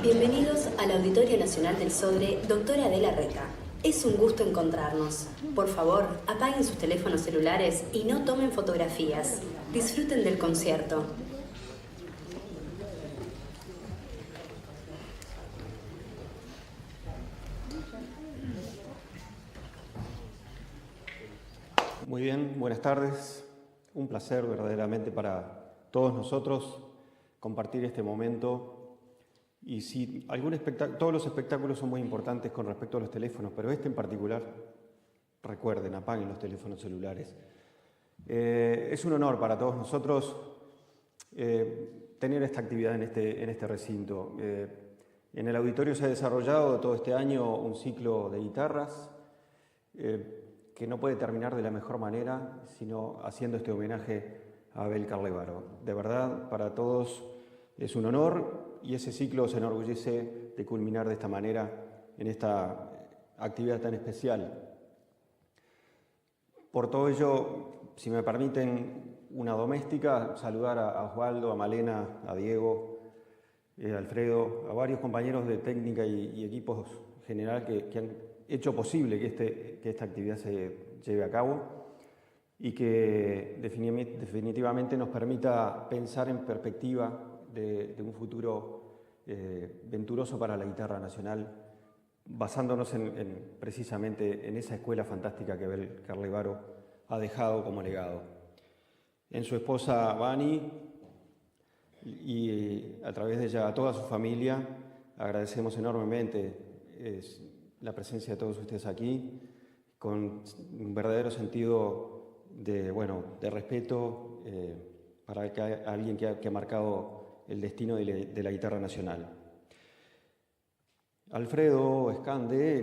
Bienvenidos al Auditorio Nacional del Sodre, doctora Adela Reca. Es un gusto encontrarnos. Por favor, apaguen sus teléfonos celulares y no tomen fotografías. Disfruten del concierto. Muy bien, buenas tardes. Un placer verdaderamente para todos nosotros compartir este momento. Y si todos los espectáculos son muy importantes con respecto a los teléfonos, pero este en particular, recuerden, apaguen los teléfonos celulares. Es un honor para todos nosotros tener esta actividad en este recinto. En el auditorio se ha desarrollado todo este año un ciclo de guitarras que no puede terminar de la mejor manera, sino haciendo este homenaje a Abel Carlevaro. De verdad, para todos es un honor y ese ciclo se enorgullece de culminar de esta manera en esta actividad tan especial. Por todo ello, si me permiten una doméstica, saludar a Osvaldo, a Malena, a Diego, a Alfredo, a varios compañeros de técnica y equipos en general que han hecho posible que esta actividad se lleve a cabo y que definitivamente nos permita pensar en perspectiva de un futuro venturoso para la guitarra nacional, basándonos precisamente en esa escuela fantástica que Abel Carlevaro ha dejado como legado. En su esposa Vani y a través de ella a toda su familia, agradecemos enormemente la presencia de todos ustedes aquí, con un verdadero sentido de respeto para alguien que ha marcado el destino de la guitarra nacional. Alfredo Escande,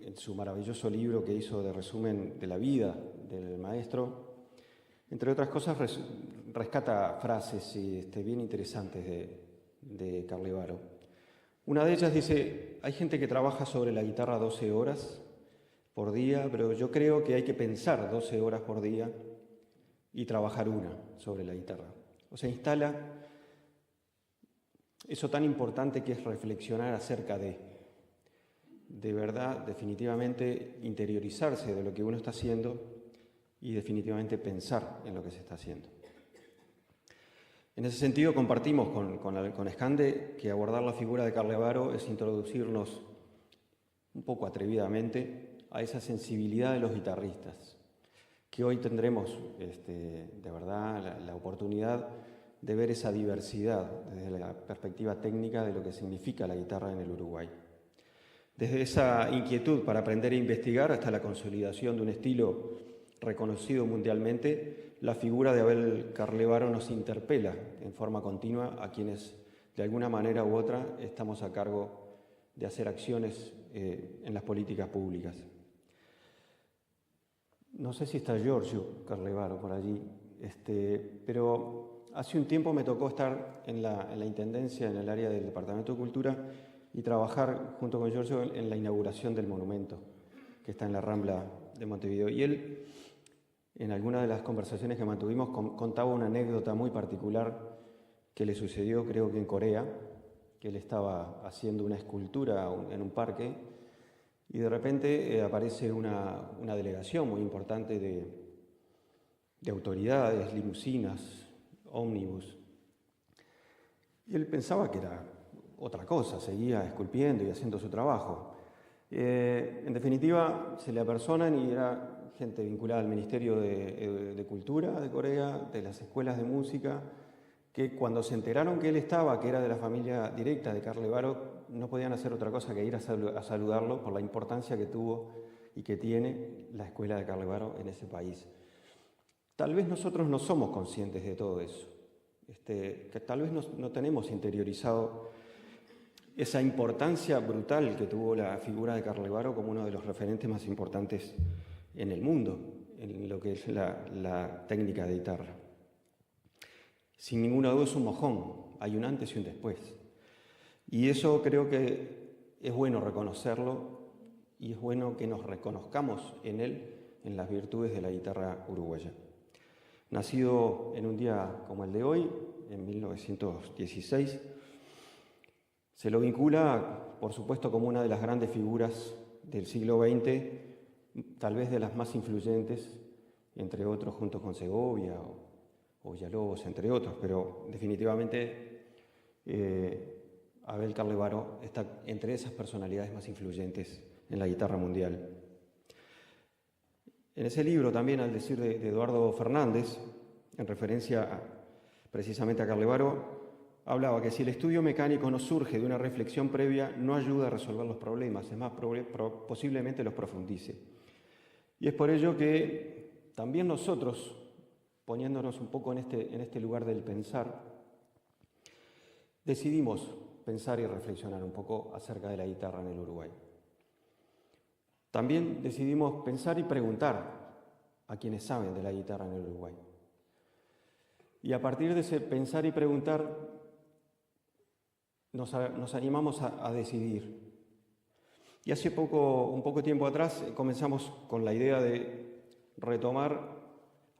en su maravilloso libro que hizo de resumen de la vida del maestro, entre otras cosas rescata frases bien interesantes de Carlevaro. Una de ellas dice: hay gente que trabaja sobre la guitarra 12 horas por día, pero yo creo que hay que pensar 12 horas por día y trabajar una sobre la guitarra. O sea, instala eso tan importante que es reflexionar acerca de verdad, definitivamente interiorizarse de lo que uno está haciendo y definitivamente pensar en lo que se está haciendo. En ese sentido compartimos con Escande que abordar la figura de Carlevaro es introducirnos un poco atrevidamente a esa sensibilidad de los guitarristas, que hoy tendremos de verdad la oportunidad de ver esa diversidad desde la perspectiva técnica de lo que significa la guitarra en el Uruguay. Desde esa inquietud para aprender e investigar hasta la consolidación de un estilo reconocido mundialmente, la figura de Abel Carlevaro nos interpela en forma continua a quienes de alguna manera u otra estamos a cargo de hacer acciones en las políticas públicas. No sé si está Giorgio Carlevaro por allí, pero hace un tiempo me tocó estar en la Intendencia, en el área del Departamento de Cultura, y trabajar junto con Giorgio en la inauguración del monumento, que está en la Rambla de Montevideo. Y él, en alguna de las conversaciones que mantuvimos, contaba una anécdota muy particular que le sucedió, creo que en Corea, que él estaba haciendo una escultura en un parque, y de repente aparece una delegación muy importante de autoridades, limusinas, ómnibus. Y él pensaba que era otra cosa, seguía esculpiendo y haciendo su trabajo. En definitiva, se le apersonan y era gente vinculada al Ministerio de Cultura de Corea, de las escuelas de música, que cuando se enteraron que él estaba, que era de la familia directa de Carlevaro, no podían hacer otra cosa que ir a saludarlo por la importancia que tuvo y que tiene la escuela de Carlevaro en ese país. Tal vez nosotros no somos conscientes de todo eso, que tal vez no tenemos interiorizado esa importancia brutal que tuvo la figura de Carlevaro como uno de los referentes más importantes en el mundo, en lo que es la técnica de guitarra. Sin ninguna duda es un mojón, hay un antes y un después. Y eso creo que es bueno reconocerlo y es bueno que nos reconozcamos en él, en las virtudes de la guitarra uruguaya. Nacido en un día como el de hoy, en 1916, Se lo vincula, por supuesto, como una de las grandes figuras del siglo XX, tal vez de las más influyentes, entre otros, junto con Segovia o Villalobos, entre otros, pero definitivamente Abel Carlevaro está entre esas personalidades más influyentes en la guitarra mundial. En ese libro también, al decir de Eduardo Fernández, en referencia precisamente a Carlevaro, hablaba que si el estudio mecánico no surge de una reflexión previa, no ayuda a resolver los problemas, es más, posiblemente los profundice. Y es por ello que también nosotros, poniéndonos un poco en este lugar del pensar, decidimos pensar y reflexionar un poco acerca de la guitarra en el Uruguay. También decidimos pensar y preguntar a quienes saben de la guitarra en el Uruguay. Y a partir de ese pensar y preguntar, nos animamos a decidir. Y hace un poco tiempo atrás comenzamos con la idea de retomar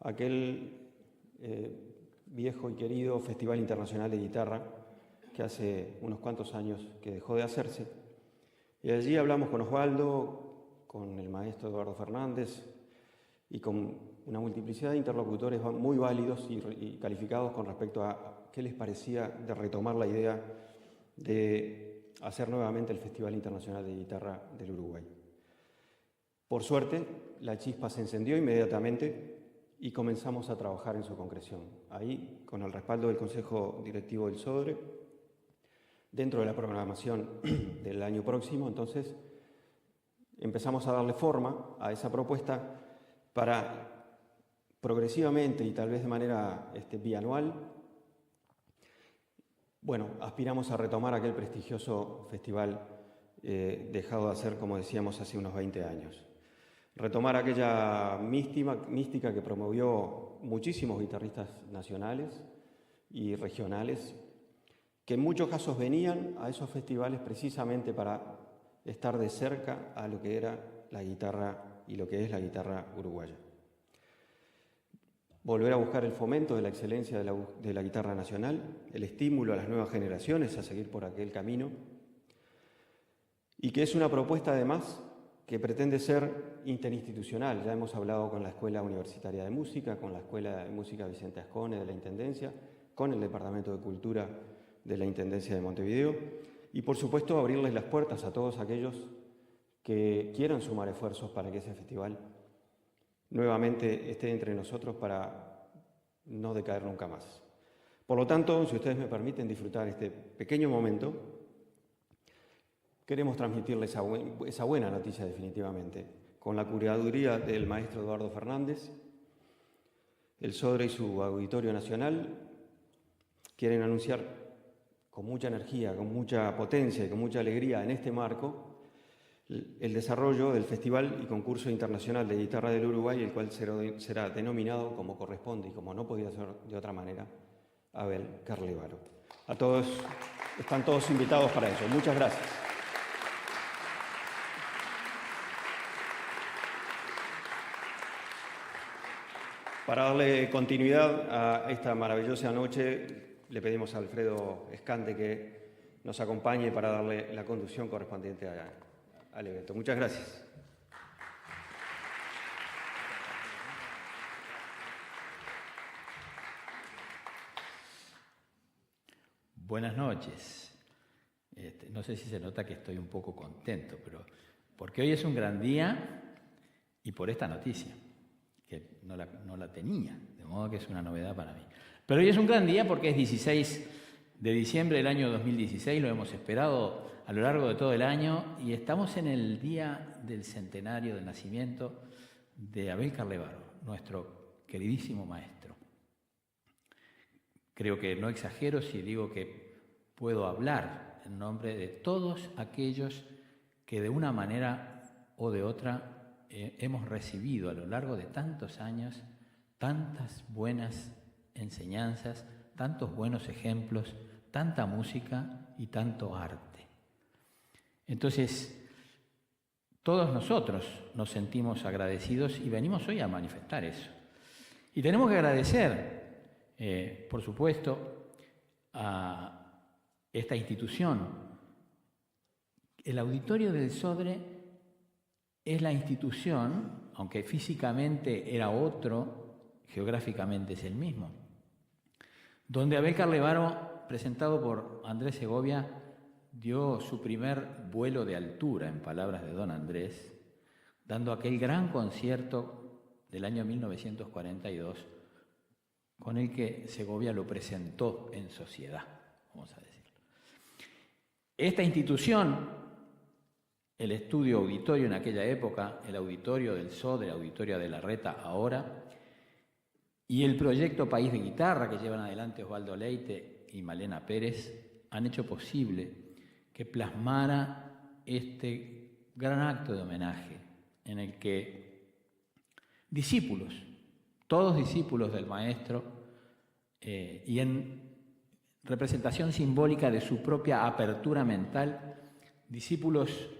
aquel viejo y querido Festival Internacional de Guitarra que hace unos cuantos años que dejó de hacerse. Y allí hablamos con Osvaldo, con el maestro Eduardo Fernández y con una multiplicidad de interlocutores muy válidos y calificados con respecto a qué les parecía de retomar la idea de hacer nuevamente el Festival Internacional de Guitarra del Uruguay. Por suerte, la chispa se encendió inmediatamente y comenzamos a trabajar en su concreción. Ahí, con el respaldo del Consejo Directivo del SODRE, dentro de la programación del año próximo, entonces, empezamos a darle forma a esa propuesta para progresivamente y tal vez de manera bianual, aspiramos a retomar aquel prestigioso festival dejado de hacer, como decíamos, hace unos 20 años. Retomar aquella mística que promovió muchísimos guitarristas nacionales y regionales, que en muchos casos venían a esos festivales precisamente para estar de cerca a lo que era la guitarra y lo que es la guitarra uruguaya. Volver a buscar el fomento de la excelencia de la guitarra nacional, el estímulo a las nuevas generaciones a seguir por aquel camino, y que es una propuesta además que pretende ser interinstitucional. Ya hemos hablado con la Escuela Universitaria de Música, con la Escuela de Música Vicente Ascone de la Intendencia, con el Departamento de Cultura de la Intendencia de Montevideo, y por supuesto abrirles las puertas a todos aquellos que quieran sumar esfuerzos para que ese festival nuevamente esté entre nosotros para no decaer nunca más. Por lo tanto, si ustedes me permiten disfrutar este pequeño momento, queremos transmitirles esa buena noticia definitivamente. Con la curaduría del maestro Eduardo Fernández, el SODRE y su Auditorio Nacional quieren anunciar con mucha energía, con mucha potencia y con mucha alegría en este marco el desarrollo del Festival y Concurso Internacional de Guitarra del Uruguay, el cual será denominado como corresponde y como no podía ser de otra manera, Abel Carlevaro. A todos, están todos invitados para eso. Muchas gracias. Para darle continuidad a esta maravillosa noche, le pedimos a Alfredo Escante que nos acompañe para darle la conducción correspondiente al evento. Muchas gracias. Buenas noches. No sé si se nota que estoy un poco contento, pero porque hoy es un gran día y por esta noticia, que no la tenía, de modo que es una novedad para mí. Pero hoy es un gran día porque es 16 de diciembre del año 2016, lo hemos esperado a lo largo de todo el año y estamos en el día del centenario del nacimiento de Abel Carlevaro, nuestro queridísimo maestro. Creo que no exagero si digo que puedo hablar en nombre de todos aquellos que de una manera o de otra hemos recibido a lo largo de tantos años tantas buenas enseñanzas, tantos buenos ejemplos, tanta música y tanto arte. Entonces, todos nosotros nos sentimos agradecidos y venimos hoy a manifestar eso. Y tenemos que agradecer, por supuesto, a esta institución el Auditorio del Sodre es la institución, aunque físicamente era otro, geográficamente es el mismo, donde Abel Carlevaro, presentado por Andrés Segovia, dio su primer vuelo de altura, en palabras de don Andrés, dando aquel gran concierto del año 1942, con el que Segovia lo presentó en sociedad, vamos a decirlo. Esta institución, el estudio auditorio en aquella época, el Auditorio del Sodre, el Auditorio de la Reta ahora, y el proyecto País de Guitarra que llevan adelante Osvaldo Leite y Malena Pérez, han hecho posible que plasmara este gran acto de homenaje en el que discípulos, todos discípulos del maestro, y en representación simbólica de su propia apertura mental, discípulos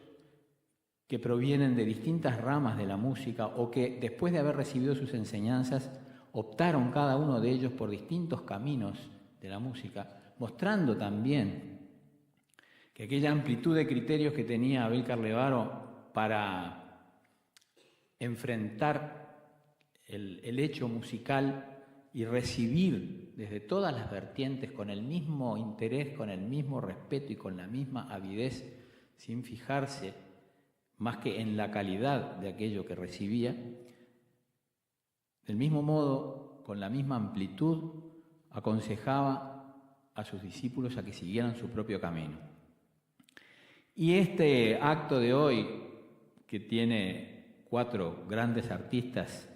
que provienen de distintas ramas de la música o que después de haber recibido sus enseñanzas optaron cada uno de ellos por distintos caminos de la música, mostrando también que aquella amplitud de criterios que tenía Abel Carlevaro para enfrentar el hecho musical y recibir desde todas las vertientes con el mismo interés, con el mismo respeto y con la misma avidez, sin fijarse más que en la calidad de aquello que recibía, del mismo modo, con la misma amplitud, aconsejaba a sus discípulos a que siguieran su propio camino. Y este acto de hoy, que tiene 4 grandes artistas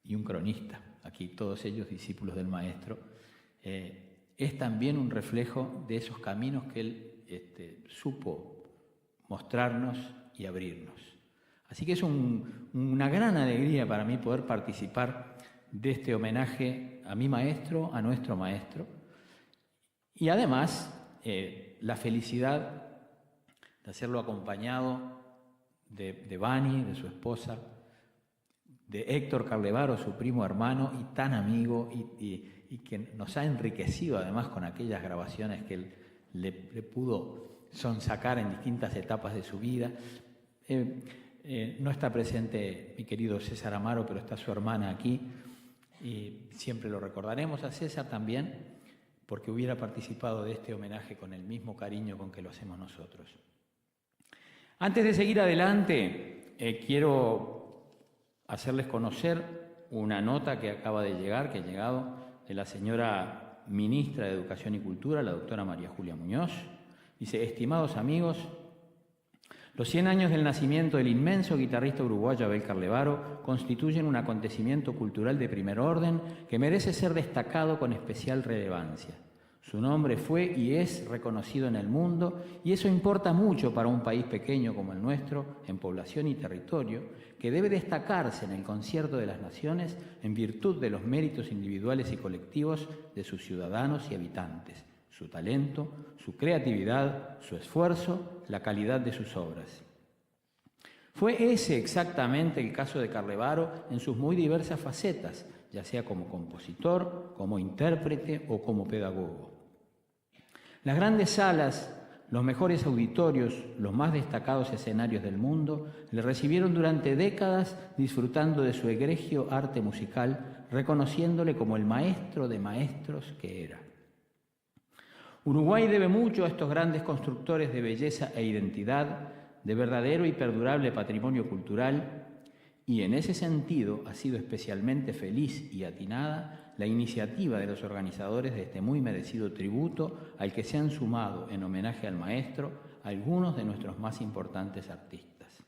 y un cronista, aquí todos ellos discípulos del maestro, es también un reflejo de esos caminos que él supo mostrarnos y abrirnos. Así que es una gran alegría para mí poder participar de este homenaje a mi maestro, a nuestro maestro, y además la felicidad de hacerlo acompañado de Vani, de su esposa, de Héctor Carlevaro, su primo hermano y tan amigo, y que nos ha enriquecido además con aquellas grabaciones que él le pudo sonsacar en distintas etapas de su vida. No está presente mi querido César Amaro, pero está su hermana aquí, y siempre lo recordaremos a César también, porque hubiera participado de este homenaje con el mismo cariño con que lo hacemos nosotros. Antes de seguir adelante, quiero hacerles conocer una nota que acaba de llegar, que ha llegado de la señora ministra de Educación y Cultura, la doctora María Julia Muñoz. Dice: estimados amigos, los 100 años del nacimiento del inmenso guitarrista uruguayo Abel Carlevaro constituyen un acontecimiento cultural de primer orden que merece ser destacado con especial relevancia. Su nombre fue y es reconocido en el mundo, y eso importa mucho para un país pequeño como el nuestro, en población y territorio, que debe destacarse en el concierto de las naciones en virtud de los méritos individuales y colectivos de sus ciudadanos y habitantes, su talento, su creatividad, su esfuerzo, la calidad de sus obras. Fue ese exactamente el caso de Carlevaro en sus muy diversas facetas, ya sea como compositor, como intérprete o como pedagogo. Las grandes salas, los mejores auditorios, los más destacados escenarios del mundo, le recibieron durante décadas disfrutando de su egregio arte musical, reconociéndole como el maestro de maestros que era. Uruguay debe mucho a estos grandes constructores de belleza e identidad, de verdadero y perdurable patrimonio cultural, y en ese sentido ha sido especialmente feliz y atinada la iniciativa de los organizadores de este muy merecido tributo, al que se han sumado en homenaje al maestro algunos de nuestros más importantes artistas.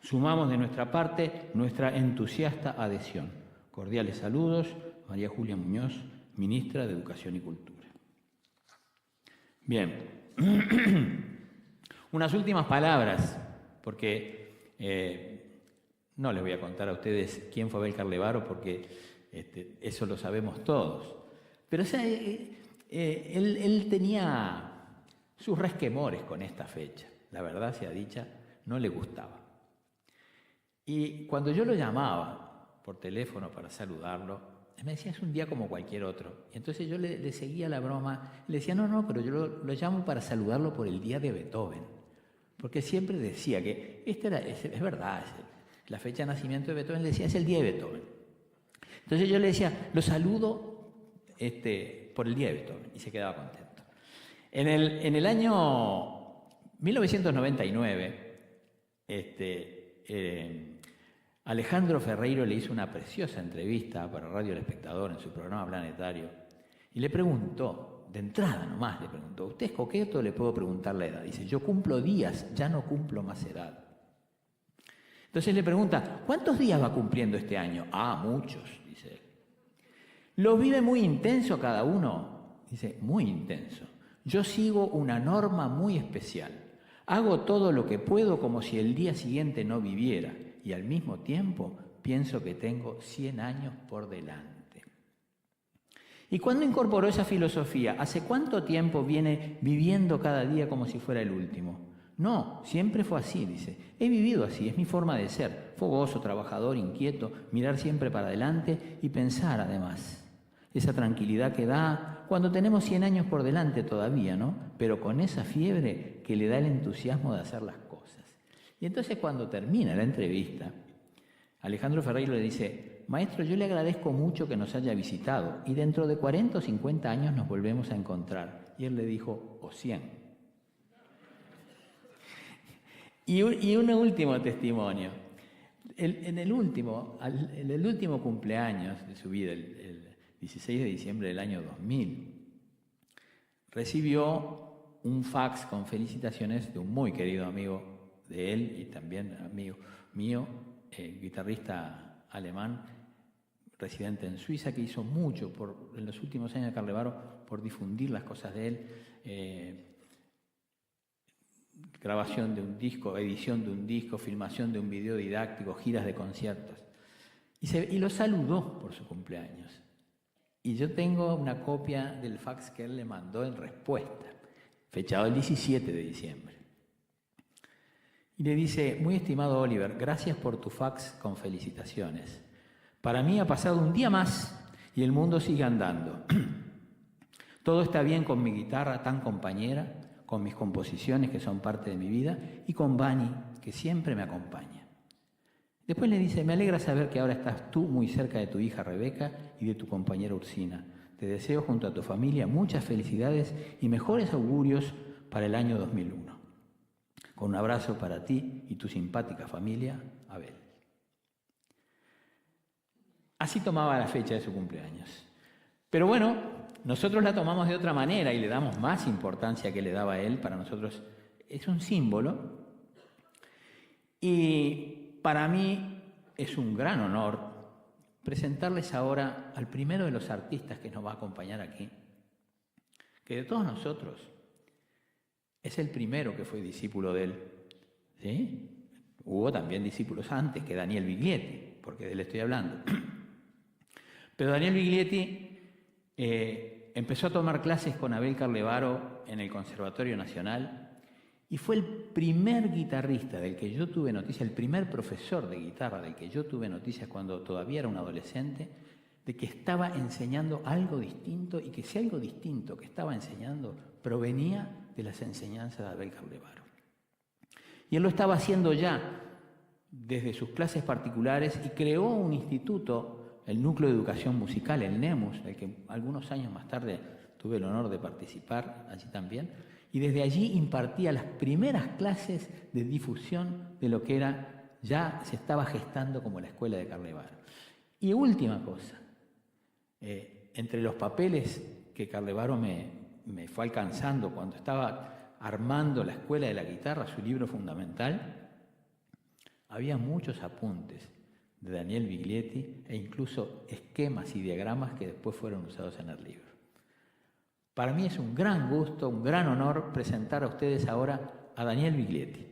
Sumamos de nuestra parte nuestra entusiasta adhesión. Cordiales saludos, María Julia Muñoz, ministra de Educación y Cultura. Bien, unas últimas palabras, porque no les voy a contar a ustedes quién fue Abel Carlevaro, porque eso lo sabemos todos. Pero o sea, él tenía sus resquemores con esta fecha, la verdad sea dicha, no le gustaba. Y cuando yo lo llamaba por teléfono para saludarlo, me decía: es un día como cualquier otro. Y entonces yo le seguía la broma, le decía: no, pero yo lo llamo para saludarlo por el día de Beethoven. porque siempre decía que es verdad, la fecha de nacimiento de Beethoven, le decía, es el día de Beethoven. Entonces yo le decía, lo saludo por el día de Beethoven, y se quedaba contento. En el año 1999, Alejandro Ferreiro le hizo una preciosa entrevista para Radio El Espectador en su programa Planetario, y le preguntó, de entrada nomás le preguntó, ¿usted es coqueto? Le puedo preguntar la edad. Dice, yo cumplo días, ya no cumplo más edad. Entonces le pregunta, ¿cuántos días va cumpliendo este año? Ah, muchos, dice él. ¿Lo vive muy intenso cada uno? Dice, muy intenso. Yo sigo una norma muy especial. Hago todo lo que puedo como si el día siguiente no viviera y al mismo tiempo pienso que tengo 100 años por delante. ¿Y cuándo incorporó esa filosofía? ¿Hace cuánto tiempo viene viviendo cada día como si fuera el último? No, siempre fue así, dice. He vivido así, es mi forma de ser. Fogoso, trabajador, inquieto, mirar siempre para adelante y pensar además. Esa tranquilidad que da cuando tenemos 100 años por delante todavía, ¿no? Pero con esa fiebre que le da el entusiasmo de hacer las cosas. Y entonces cuando termina la entrevista, Alejandro Ferreiro le dice, maestro, yo le agradezco mucho que nos haya visitado y dentro de 40 o 50 años nos volvemos a encontrar. Y él le dijo, o 100. Y un último testimonio. En el último cumpleaños de su vida, el 16 de diciembre del año 2000, recibió un fax con felicitaciones de un muy querido amigo de él y también amigo mío, guitarrista alemán, residente en Suiza, que hizo mucho en los últimos años de Carlevaro por difundir las cosas de él. Grabación de un disco, edición de un disco, filmación de un video didáctico, giras de conciertos. Y lo saludó por su cumpleaños. Y yo tengo una copia del fax que él le mandó en respuesta, fechado el 17 de diciembre. Y le dice, muy estimado Oliver, gracias por tu fax con felicitaciones. Para mí ha pasado un día más y el mundo sigue andando. Todo está bien con mi guitarra tan compañera, con mis composiciones que son parte de mi vida y con Vani, que siempre me acompaña. Después le dice, me alegra saber que ahora estás tú muy cerca de tu hija Rebeca y de tu compañera Ursina. Te deseo junto a tu familia muchas felicidades y mejores augurios para el año 2001. Con un abrazo para ti y tu simpática familia, Abel. Así tomaba la fecha de su cumpleaños. Pero bueno, nosotros la tomamos de otra manera y le damos más importancia que le daba a él. Para nosotros es un símbolo. Y para mí es un gran honor presentarles ahora al primero de los artistas que nos va a acompañar aquí, que de todos nosotros es el primero que fue discípulo de él. ¿Sí? Hubo también discípulos antes que Daniel Biglietti, porque de él estoy hablando. Pero Daniel Biglietti empezó a tomar clases con Abel Carlevaro en el Conservatorio Nacional y fue el primer guitarrista del que yo tuve noticia, el primer profesor de guitarra del que yo tuve noticias cuando todavía era un adolescente, de que estaba enseñando algo distinto y que ese algo distinto que estaba enseñando provenía de las enseñanzas de Abel Carlevaro. Y él lo estaba haciendo ya desde sus clases particulares y creó un instituto, el Núcleo de Educación Musical, el NEMUS, del que algunos años más tarde tuve el honor de participar allí también, y desde allí impartía las primeras clases de difusión de lo que ya se estaba gestando como la Escuela de Carlevaro. Y última cosa, entre los papeles que Carlevaro me fue alcanzando cuando estaba armando la Escuela de la Guitarra, su libro fundamental, había muchos apuntes de Daniel Biglietti e incluso esquemas y diagramas que después fueron usados en el libro. Para mí es un gran gusto, un gran honor presentar a ustedes ahora a Daniel Biglietti.